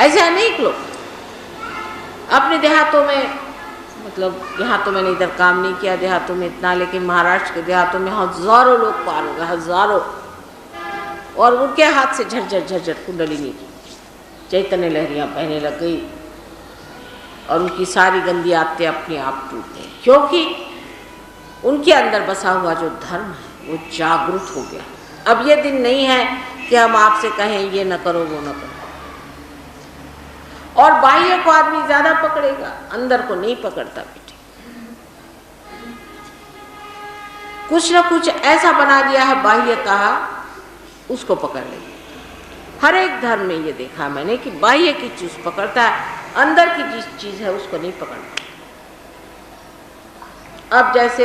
ऐसे अनेक लोग अपने देहातों में, मतलब यहाँ तो मैंने इधर काम नहीं किया देहातों में इतना, लेकिन महाराष्ट्र के देहातों में हजारों लोग पार हो गए, हजारों, और उनके हाथ से झरझर झरझर कुंडलिनी चैतन्य लहरियाँ बहने लग गई और उनकी सारी गंदी आदतें अपने आप टूट गई, क्योंकि उनके अंदर बसा हुआ जो धर्म है वो जागृत हो गया। अब ये दिन नहीं है कि हम आपसे कहें ये न करो वो न करो, और बाह्य को आदमी ज्यादा पकड़ेगा, अंदर को नहीं पकड़ता बेटे। कुछ न कुछ ऐसा बना दिया है बाह्य का, उसको पकड़ लेंगे। हर एक धर्म में ये देखा मैंने कि बाह्य की चीज पकड़ता है, अंदर की जिस चीज है उसको नहीं पकड़ता। अब जैसे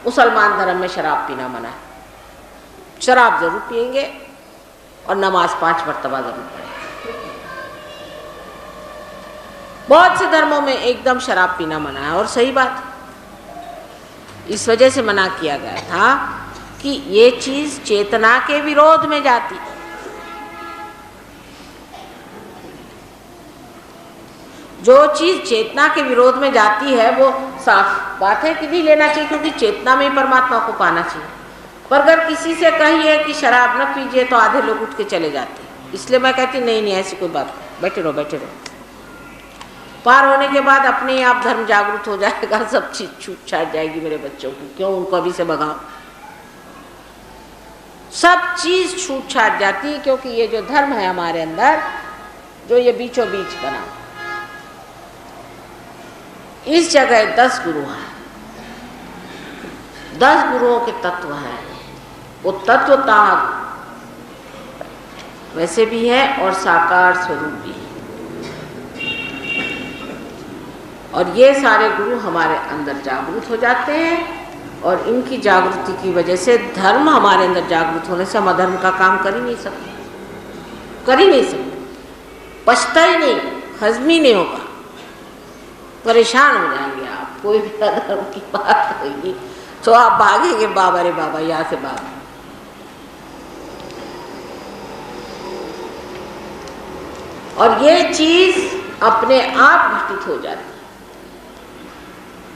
मुसलमान धर्म में शराब पीना मना है, शराब जरूर पिएंगे और नमाज 5 मरतबा जरूर पढ़ेंगे। बहुत से धर्मों में एकदम शराब पीना मना है, और सही बात, इस वजह से मना किया गया था कि ये चीज चेतना के विरोध में जाती। जो चीज चेतना के विरोध में जाती है वो साफ बात है कि नहीं लेना चाहिए, क्योंकि चेतना में ही परमात्मा को पाना चाहिए। पर अगर किसी से कहिए कि शराब न पीजिए तो आधे लोग उठ के चले जाते हैं। इसलिए मैं कहती नहीं नहीं ऐसी कोई बात नहीं, बैठे रहो बैठे रहो। पार होने के बाद अपने आप धर्म जागृत हो जाएगा, सब चीज छूट छाट जाएगी मेरे बच्चों की। क्यों उनको अभी से भगाओ, सब चीज छूट छाट जाती है, क्योंकि ये जो धर्म है हमारे अंदर, जो ये बीचों बीच बना, इस जगह 10 गुरु हैं, 10 गुरुओं के तत्व हैं। वो तत्वता वैसे भी है और साकार स्वरूप भी है, और ये सारे गुरु हमारे अंदर जागृत हो जाते हैं, और इनकी जागृति की वजह से धर्म हमारे अंदर जागृत होने से हम अधर्म का काम कर ही नहीं सकते, कर ही नहीं सकते, पछता ही नहीं, हजम ही नहीं होगा, परेशान हो जाएंगे आप। कोई भी अधर्म की बात होगी तो आप भागेंगे, बाबा रे बाबा यहाँ से बाबा। और ये चीज अपने आप घटित हो जाती है।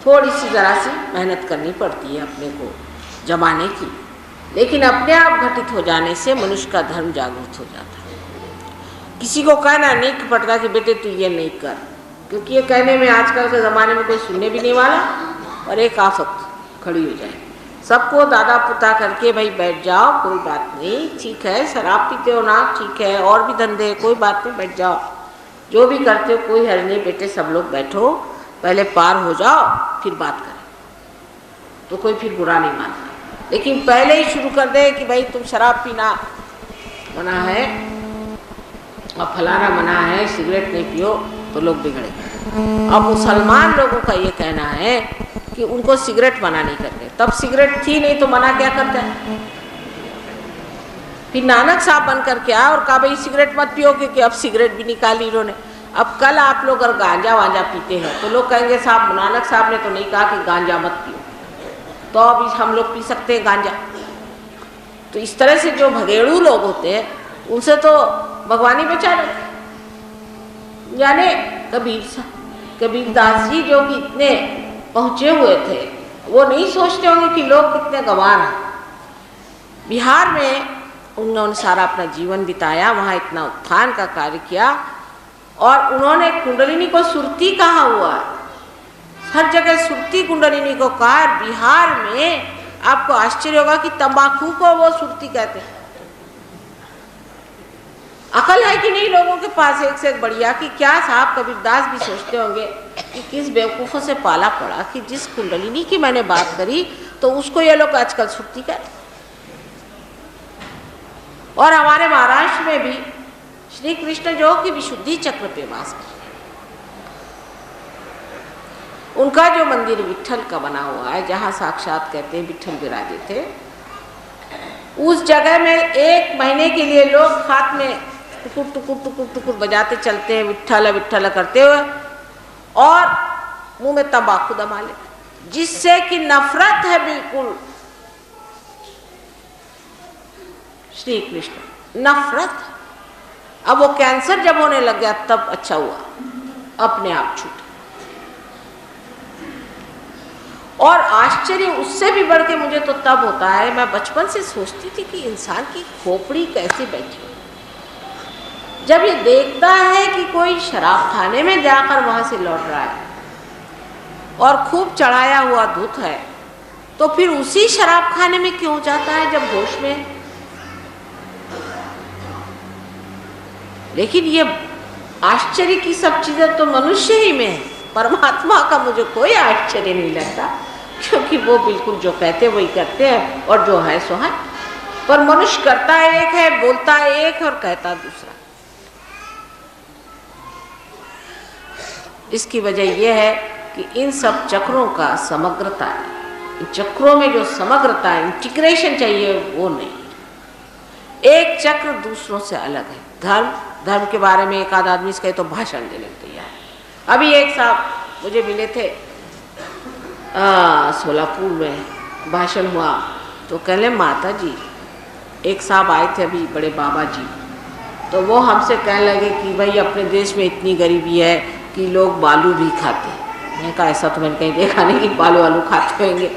थोड़ी सी जरा सी मेहनत करनी पड़ती है अपने को जमाने की, लेकिन अपने आप घटित हो जाने से मनुष्य का धर्म जागृत हो जाता है। किसी को कहना नहीं पड़ता कि बेटे तू ये नहीं कर, क्योंकि ये कहने में आजकल के ज़माने में कोई सुनने भी नहीं वाला, और एक आफत खड़ी हो जाए। सबको दादा पुता करके भाई बैठ जाओ, कोई बात नहीं, ठीक है, शराब पीते हो ना, ठीक है, और भी धंधे, कोई बात नहीं, बैठ जाओ, जो भी करते हो कोई हर्ज नहीं बेटे, सब लोग बैठो, पहले पार हो जाओ फिर बात करें, तो कोई फिर बुरा नहीं मानता। लेकिन पहले ही शुरू कर दे कि भाई तुम शराब पीना मना है और फलाना मना है, सिगरेट नहीं पियो, तो लोग बिगड़े। अब मुसलमान लोगों का ये कहना है कि उनको सिगरेट मना नहीं करते, तब सिगरेट थी नहीं तो मना क्या करते हैं। फिर नानक साहब बन करके आया और कहा भाई सिगरेट मत पियो, क्योंकि अब सिगरेट भी निकाली इन्होंने। अब कल आप लोग अगर गांजा वांजा पीते हैं तो लोग कहेंगे साहब नानक साहब ने तो नहीं कहा कि गांजा मत पियो, तो अब हम लोग पी सकते हैं गांजा। तो इस तरह से जो भगेड़ू लोग होते हैं उनसे तो भगवान ही बचा रहे। यानी कबीरदास जी जो कि इतने पहुँचे हुए थे, वो नहीं सोचते होंगे कि लोग कितने गंवार हैं। बिहार में उन्होंने सारा अपना जीवन बिताया, वहाँ इतना उत्थान का कार्य किया, और उन्होंने कुंडलिनी को सुरती कहा हुआ है, हर जगह सुरती कुंडलिनी को कहा। बिहार में आपको आश्चर्य होगा कि तंबाकू को वो सुरती कहते हैं। अकल है कि नहीं लोगों के पास एक से एक बढ़िया, कि क्या साहब कबीरदास भी सोचते होंगे कि किस बेवकूफ़ों से पाला पड़ा कि जिस कुंडलिनी की मैंने बात करी तो उसको ये लोग आजकल सुरती कहते। और हमारे महाराष्ट्र में भी श्री कृष्ण जो कि विशुद्धि चक्र पे वास करते, उनका जो मंदिर विट्ठल का बना हुआ है, जहाँ साक्षात कहते हैं विट्ठल विराजे थे, उस जगह में 1 महीने के लिए लोग हाथ में टुकुर टुकुर टुकुर टुकुर बजाते चलते हैं, विट्ठल विट्ठल करते हुए, और मुंह में तंबाकू दबा लेते, जिससे कि नफरत है बिल्कुल श्री कृष्ण, नफरत। अब वो कैंसर जब होने लग गया तब अच्छा हुआ, अपने आप छूट। और आश्चर्य उससे भी बढ़ के मुझे तो तब होता है, मैं बचपन से सोचती थी कि इंसान की खोपड़ी कैसे बैठी जब ये देखता है कि कोई शराब खाने में जाकर वहां से लौट रहा है और खूब चढ़ाया हुआ दूध है, तो फिर उसी शराब खाने में क्यों जाता है जब होश में। लेकिन ये आश्चर्य की सब चीजें तो मनुष्य ही में है, परमात्मा का मुझे कोई आश्चर्य नहीं लगता, क्योंकि वो बिल्कुल जो कहते वही करते हैं और जो है सो है। पर मनुष्य करता एक है, बोलता एक और कहता दूसरा। इसकी वजह यह है कि इन सब चक्रों का समग्रता है, इन चक्रों में जो समग्रता है, इंटीग्रेशन चाहिए, वो नहीं। एक चक्र दूसरों से अलग है। धर्म के बारे में एक आध आदमी इसका तो भाषण देने को तैयार। अभी एक साहब मुझे मिले थे सोलापुर में, भाषण हुआ तो कहले माता जी, एक साहब आए थे अभी, बड़े बाबा जी, तो वो हमसे कहने लगे कि भाई अपने देश में इतनी गरीबी है कि लोग बालू भी खाते हैं। मैंने कहा ऐसा तो मैंने कहीं देखा नहीं कि बालू वालू खाते होंगे,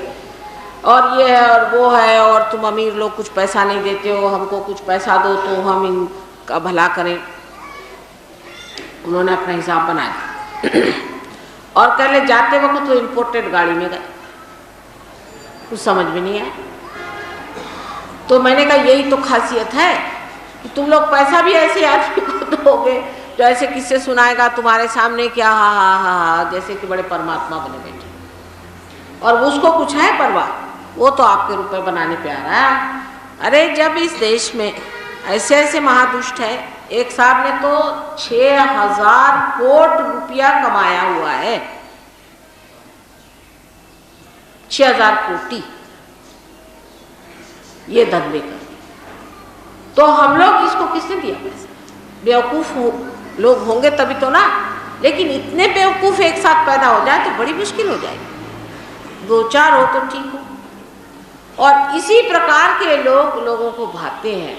और ये है और वो है, और तुम अमीर लोग कुछ पैसा नहीं देते हो, हमको कुछ पैसा दो तो हम इनका भला करें। उन्होंने अपना हिसाब बनाया और कह ले जाते वक्त वो इम्पोर्टेड गाड़ी में गए, कुछ समझ में नहीं आया। तो मैंने कहा यही तो खासियत है कि तुम लोग पैसा भी ऐसे आदमी को दोगे जो ऐसे किससे सुनाएगा तुम्हारे सामने क्या हा हा हा हा, जैसे कि बड़े परमात्मा बने बैठे, और उसको कुछ है परवाह, वो तो आपके रुपए बनाने पे आ रहा है। अरे जब इस देश में ऐसे ऐसे महादुष्ट है, एक साहब ने तो 6000 कोट रुपया कमाया हुआ है, 6000 कोटी ये धंधे कर। तो हम लोग इसको किसने दिया पैसा? बेवकूफ लोग होंगे तभी तो ना, लेकिन इतने बेवकूफ एक साथ पैदा हो जाए तो बड़ी मुश्किल हो जाएगी। 2-4 हो तो ठीक हो। और इसी प्रकार के लोग लोगों को भाते हैं।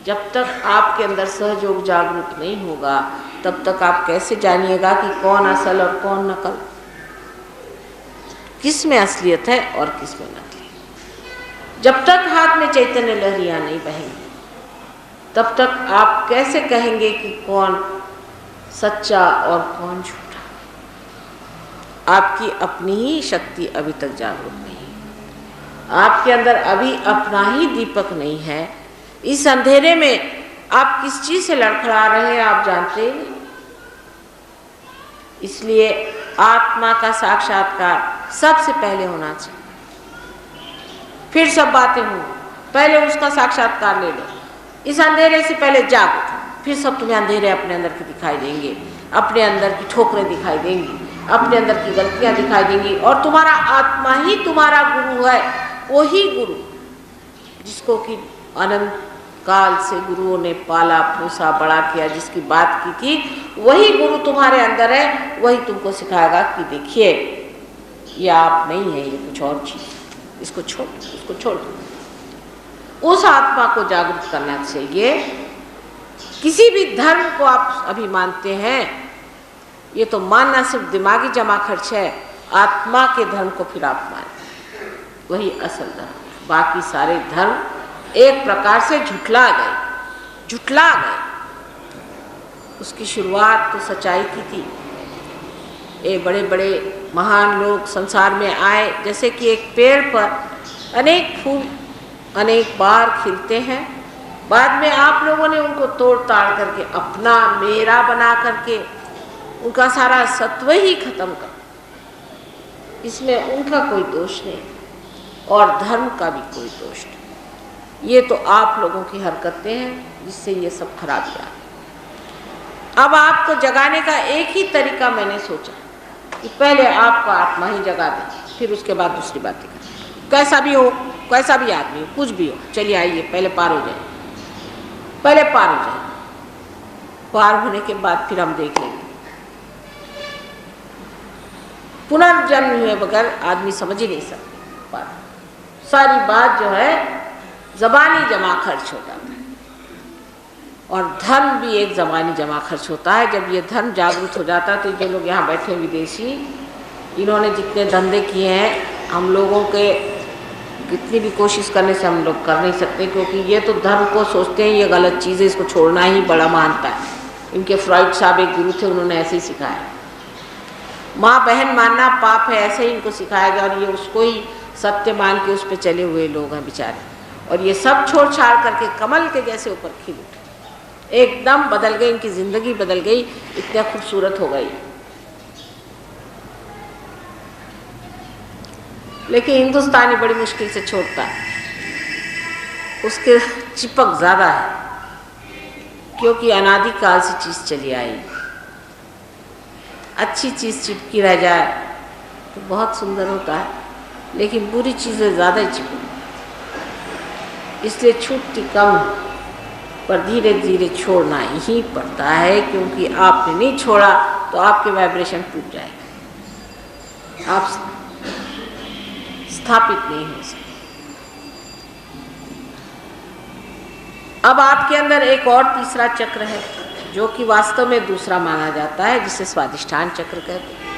जब तक आपके अंदर सहयोग जागरूक नहीं होगा तब तक आप कैसे जानिएगा कि कौन असल और कौन नकल, किस में असलियत है और किस में नकली। जब तक हाथ में चैतन्य लहरियां नहीं बहेंगी तब तक आप कैसे कहेंगे कि कौन सच्चा और कौन झूठा। आपकी अपनी ही शक्ति अभी तक जागरूक नहीं है, आपके अंदर अभी अपना ही दीपक नहीं है। इस अंधेरे में आप किस चीज से लड़खड़ा रहे हैं आप जानते ही नहीं। इसलिए आत्मा का साक्षात्कार सबसे पहले होना चाहिए, फिर सब बातें हों। पहले उसका साक्षात्कार ले लो। इस अंधेरे से पहले जागो, फिर सब तुम्हें अंधेरे अपने अंदर के दिखाई देंगे, अपने अंदर की ठोकरें दिखाई देंगी, अपने अंदर की गलतियां दिखाई देंगी। और तुम्हारा आत्मा ही तुम्हारा गुरु है, वही गुरु जिसको कि अनंत काल से गुरुओं ने पाला पोसा बड़ा किया, जिसकी बात की थी, वही गुरु तुम्हारे अंदर है। वही तुमको सिखाएगा कि देखिए ये आप नहीं है, ये कुछ और चीज, इसको छोड़, इसको छोड़। उस आत्मा को जागरूक करना चाहिए। किसी भी धर्म को आप अभी मानते हैं, ये तो मानना सिर्फ दिमागी जमा खर्च है। आत्मा के धर्म को फिर आप मानें, वही असल धर्म। बाकी सारे धर्म एक प्रकार से झुठला गए। उसकी शुरुआत तो सच्चाई की थी। ये बड़े बड़े महान लोग संसार में आए, जैसे कि एक पेड़ पर अनेक फूल अनेक बार खिलते हैं, बाद में आप लोगों ने उनको तोड़ ताड़ करके अपना मेरा बना करके उनका सारा सत्व ही खत्म कर। इसमें उनका कोई दोष नहीं और धर्म का भी कोई दोष नहीं। ये तो आप लोगों की हरकतें हैं जिससे ये सब खराबियाँ। अब आपको जगाने का एक ही तरीका मैंने सोचा कि पहले आपका आत्मा ही जगा दें, फिर उसके बाद दूसरी बातें करें। कैसा भी हो, कैसा भी आदमी हो, कुछ भी हो, चलिए आइए पहले पार हो जाए, पहले पार हो जाए। पार होने के बाद फिर हम देख लेंगे। पुनर्जन्म हुए बगैर आदमी समझ ही नहीं सकता पार। सारी बात जो है जबानी जमा खर्च हो जाता है। और धन भी एक ज़मानी जमा खर्च होता है। जब ये धन जागृत हो जाता है तो जो लोग यहाँ बैठे विदेशी, इन्होंने जितने धंधे किए हैं, हम लोगों के कितनी भी कोशिश करने से हम लोग कर नहीं सकते, क्योंकि ये तो धर्म को सोचते हैं ये गलत चीज़ है, इसको छोड़ना ही बड़ा मानता है। इनके फ्रॉइड साहब एक गुरु थे, उन्होंने ऐसे ही सिखाया, माँ बहन मानना पाप है, ऐसे ही इनको सिखाया गया। और ये उसको ही सत्य मान के उस पर चले हुए लोग हैं बेचारे। और ये सब छोड़ छाड़ करके कमल के जैसे ऊपर खिल उठे, एकदम बदल गई, इनकी ज़िंदगी बदल गई, इतना खूबसूरत हो गई। लेकिन हिंदुस्तानी बड़ी मुश्किल से छोड़ता है, उसके चिपक ज़्यादा है, क्योंकि अनादिकाल से चीज़ चली आई। अच्छी चीज़ चिपकी रह जाए तो बहुत सुंदर होता है, लेकिन बुरी चीज़ें ज़्यादा ही चिपक, इसलिए छूटती कम, पर धीरे धीरे छोड़ना ही पड़ता है, क्योंकि आपने नहीं छोड़ा तो आपके वाइब्रेशन टूट जाएगा, आप स्थापित नहीं हो सकते। अब आपके अंदर एक और तीसरा चक्र है, जो कि वास्तव में दूसरा माना जाता है, जिसे स्वादिष्ठान चक्र कहते हैं।